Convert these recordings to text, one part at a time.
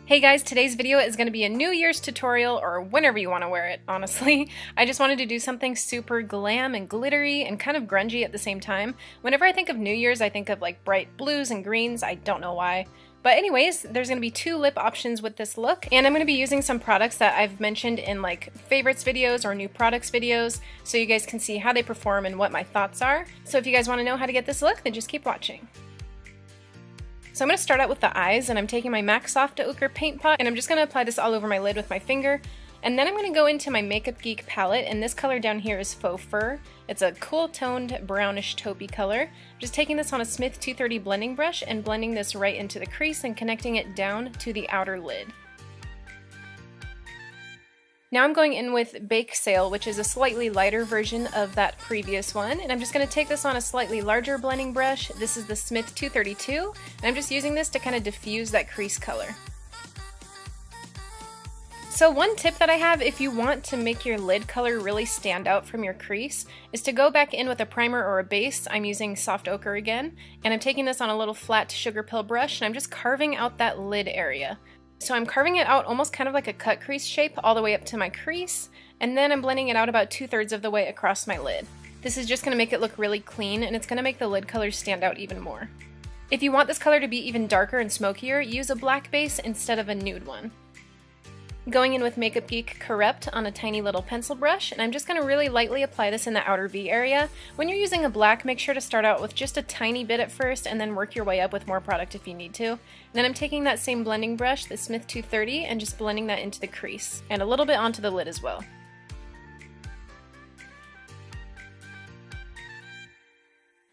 Hey guys, today's video is going to be a New Year's tutorial, or whenever you want to wear it, honestly. I just wanted to do something super glam and glittery and kind of grungy at the same time. Whenever I think of New Year's, I think of like bright blues and greens, I don't know why. But anyways, there's going to be two lip options with this look, and I'm going to be using some products that I've mentioned in like favorites videos or new products videos, so you guys can see how they perform and what my thoughts are. So if you guys want to know how to get this look, then just keep watching. So I'm going to start out with the eyes, and I'm taking my MAC Soft Ochre paint pot, and I'm just going to apply this all over my lid with my finger. And then I'm going to go into my Makeup Geek palette, and this color down here is Faux Fur. It's a cool toned brownish taupey color. I'm just taking this on a Smith 230 blending brush and blending this right into the crease and connecting it down to the outer lid. Now I'm going in with Bake Sale, which is a slightly lighter version of that previous one, and I'm just going to take this on a slightly larger blending brush. This is the Smith 232, and I'm just using this to kind of diffuse that crease color. So one tip that I have, if you want to make your lid color really stand out from your crease, is to go back in with a primer or a base. I'm using Soft Ochre again, and I'm taking this on a little flat sugar pill brush, and I'm just carving out that lid area. So I'm carving it out almost kind of like a cut crease shape all the way up to my crease, and then I'm blending it out about 2/3 of the way across my lid. This is just going to make it look really clean, and it's going to make the lid color stand out even more. If you want this color to be even darker and smokier, use a black base instead of a nude one. Going in with Makeup Geek Corrupt on a tiny little pencil brush, and I'm just going to really lightly apply this in the outer V area. When you're using a black, make sure to start out with just a tiny bit at first and then work your way up with more product if you need to. And then I'm taking that same blending brush, the Smith 230, and just blending that into the crease, and a little bit onto the lid as well.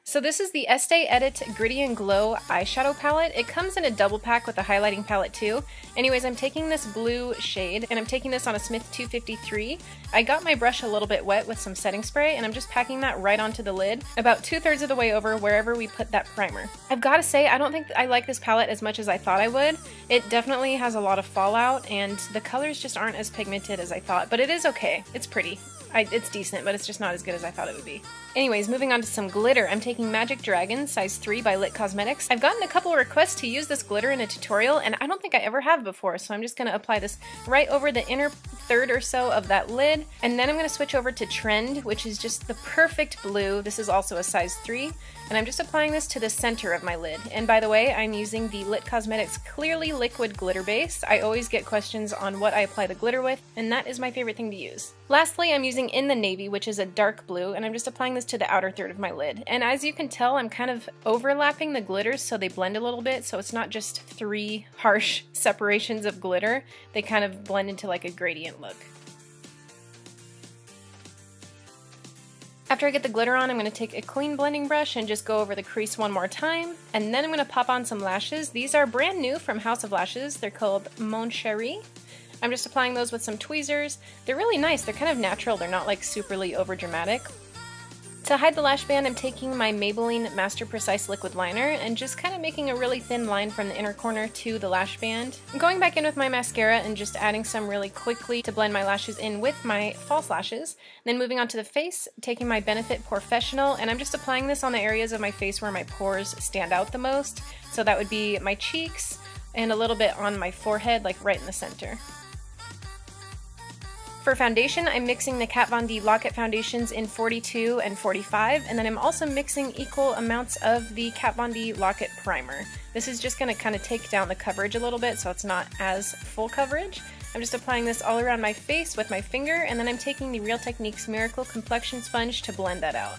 So this is the Estee Edit Gritty and Glow eyeshadow palette. It comes in a double pack with a highlighting palette too. Anyways, I'm taking this blue shade, and I'm taking this on a Smith 253. I got my brush a little bit wet with some setting spray, and I'm just packing that right onto the lid, about 2/3 of the way over wherever we put that primer. I've got to say, I don't think I like this palette as much as I thought I would. It definitely has a lot of fallout, and the colors just aren't as pigmented as I thought, but it is okay. It's pretty. It's decent, but it's just not as good as I thought it would be. Anyways, moving on to some glitter. I'm taking Magic Dragon size 3 by Lit Cosmetics. I've gotten a couple requests to use this glitter in a tutorial, and I don't think I ever have before, so I'm just going to apply this right over the inner third or so of that lid, and then I'm going to switch over to Trend, which is just the perfect blue. This is also a size 3, and I'm just applying this to the center of my lid. And by the way, I'm using the Lit Cosmetics Clearly Liquid Glitter Base. I always get questions on what I apply the glitter with, and that is my favorite thing to use. Lastly, I'm using In the Navy, which is a dark blue, and I'm just applying this to the outer third of my lid. And as you can tell, I'm kind of overlapping the glitters so they blend a little bit, so it's not just 3 harsh separations of glitter. They kind of blend into like a gradient look. After I get the glitter on, I'm going to take a clean blending brush and just go over the crease one more time, and then I'm going to pop on some lashes. These are brand new from House of Lashes. They're called Mon Chéri. I'm just applying those with some tweezers. They're really nice. They're kind of natural. They're not like superly over dramatic. To hide the lash band, I'm taking my Maybelline Master Precise Liquid Liner and just kind of making a really thin line from the inner corner to the lash band. I'm going back in with my mascara and just adding some really quickly to blend my lashes in with my false lashes. Then moving on to the face, taking my Benefit Professional, and I'm just applying this on the areas of my face where my pores stand out the most. So that would be my cheeks and a little bit on my forehead, like right in the center. For foundation, I'm mixing the Kat Von D Lock-It foundations in 42 and 45, and then I'm also mixing equal amounts of the Kat Von D Lock-It primer. This is just going to kind of take down the coverage a little bit so it's not as full coverage. I'm just applying this all around my face with my finger, and then I'm taking the Real Techniques Miracle Complexion Sponge to blend that out.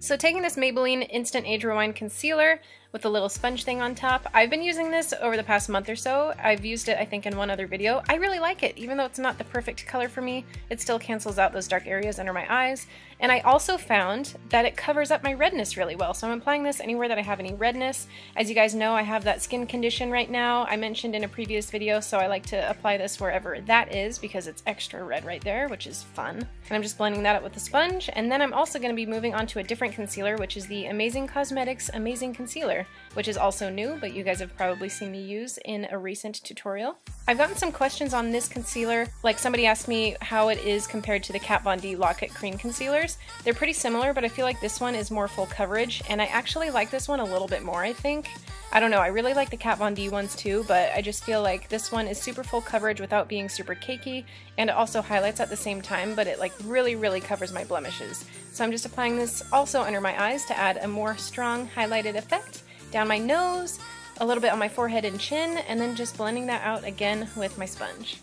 So taking this Maybelline Instant Age Rewind Concealer with a little sponge thing on top. I've been using this over the past month or so. I've used it, I think, in one other video. I really like it. Even though it's not the perfect color for me, it still cancels out those dark areas under my eyes. And I also found that it covers up my redness really well. So I'm applying this anywhere that I have any redness. As you guys know, I have that skin condition right now. I mentioned in a previous video, so I like to apply this wherever that is because it's extra red right there, which is fun. And I'm just blending that out with a sponge. And then I'm also going to be moving on to a different concealer, which is the Amazing Cosmetics Amazing Concealer. concealer, which is also new, but you guys have probably seen me use in a recent tutorial. I've gotten some questions on this concealer, like somebody asked me how it is compared to the Kat Von D Lock It Cream concealers. They're pretty similar, but I feel like this one is more full coverage, and I actually like this one a little bit more, I think. I don't know, I really like the Kat Von D ones too, but I just feel like this one is super full coverage without being super cakey, and it also highlights at the same time, but it like really covers my blemishes. So I'm just applying this also under my eyes to add a more strong highlighted effect, down my nose, a little bit on my forehead and chin, and then just blending that out again with my sponge.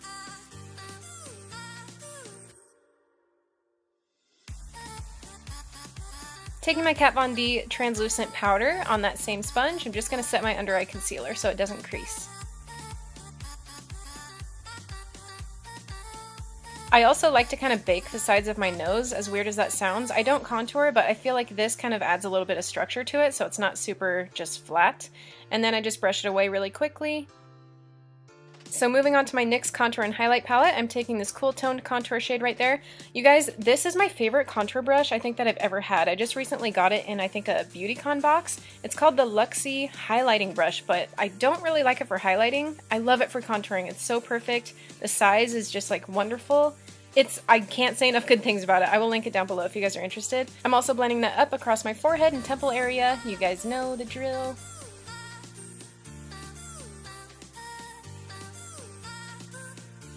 Taking my Kat Von D translucent powder on that same sponge, I'm just going to set my under eye concealer so it doesn't crease. I also like to kind of bake the sides of my nose, as weird as that sounds. I don't contour, but I feel like this kind of adds a little bit of structure to it so it's not super just flat. And then I just brush it away really quickly. So moving on to my NYX Contour and Highlight palette, I'm taking this cool toned contour shade right there. You guys, this is my favorite contour brush I think that I've ever had. I just recently got it in I think a BeautyCon box. It's called the Luxie Highlighting Brush, but I don't really like it for highlighting. I love it for contouring. It's so perfect. The size is just like wonderful. I can't say enough good things about it. I will link it down below if you guys are interested. I'm also blending that up across my forehead and temple area. You guys know the drill.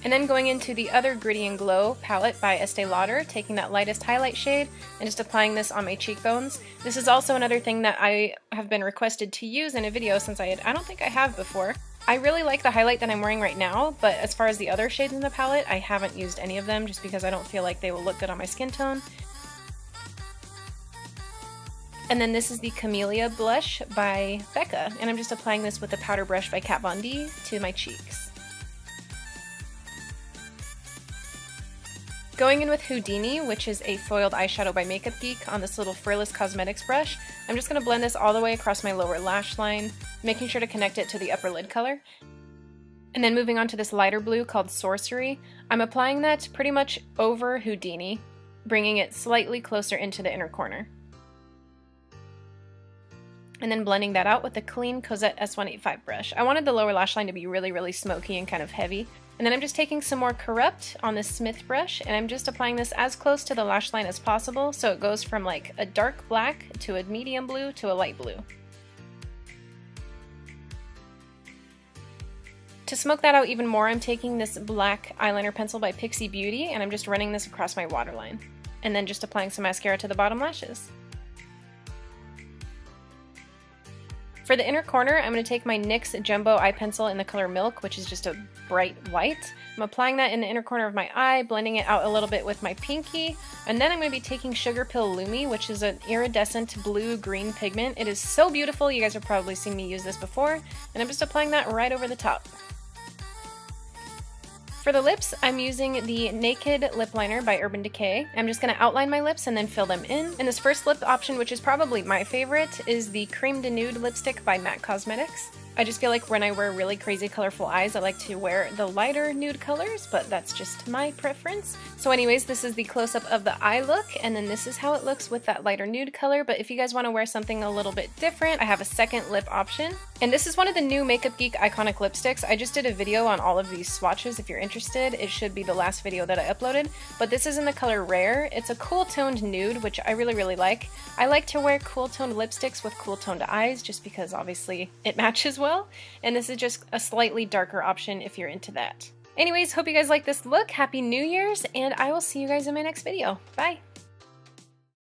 And then going into the other Gritty and Glow palette by Estee Lauder, taking that lightest highlight shade and just applying this on my cheekbones. This is also another thing that I have been requested to use in a video since I don't think I have before. I really like the highlight that I'm wearing right now, but as far as the other shades in the palette, I haven't used any of them just because I don't feel like they will look good on my skin tone. And then this is the Camellia blush by Becca, and I'm just applying this with the powder brush by Kat Von D to my cheeks. Going in with Houdini, which is a foiled eyeshadow by Makeup Geek on this little Frillless Cosmetics brush, I'm just going to blend this all the way across my lower lash line, making sure to connect it to the upper lid color. And then moving on to this lighter blue called Sorcery, I'm applying that pretty much over Houdini, bringing it slightly closer into the inner corner. And then blending that out with the clean Cosette S185 brush. I wanted the lower lash line to be really smoky and kind of heavy. And then I'm just taking some more Corrupt on this Smith brush, and I'm just applying this as close to the lash line as possible, so it goes from like a dark black to a medium blue to a light blue. To smoke that out even more, I'm taking this black eyeliner pencil by Pixie Beauty, and I'm just running this across my waterline. And then just applying some mascara to the bottom lashes. For the inner corner, I'm going to take my NYX Jumbo Eye Pencil in the color Milk, which is just a bright white. I'm applying that in the inner corner of my eye, blending it out a little bit with my pinky, and then I'm going to be taking Sugar Pill Lumi, which is an iridescent blue-green pigment. It is so beautiful, you guys have probably seen me use this before, and I'm just applying that right over the top. For the lips, I'm using the Naked Lip Liner by Urban Decay. I'm just going to outline my lips and then fill them in. And this first lip option, which is probably my favorite, is the Cream de Nude lipstick by MAC Cosmetics. I just feel like when I wear really crazy colorful eyes, I like to wear the lighter nude colors, but that's just my preference. So anyways, this is the close-up of the eye look, and then this is how it looks with that lighter nude color. But if you guys want to wear something a little bit different, I have a second lip option. And this is one of the new Makeup Geek iconic lipsticks. I just did a video on all of these swatches if you're interested. It should be the last video that I uploaded, but this is in the color Rare. It's a cool toned nude, which I really like. I like to wear cool toned lipsticks with cool toned eyes just because obviously it matches well, and this is just a slightly darker option if you're into that. Anyways, hope you guys like this look. Happy New Year's, and I will see you guys in my next video. Bye!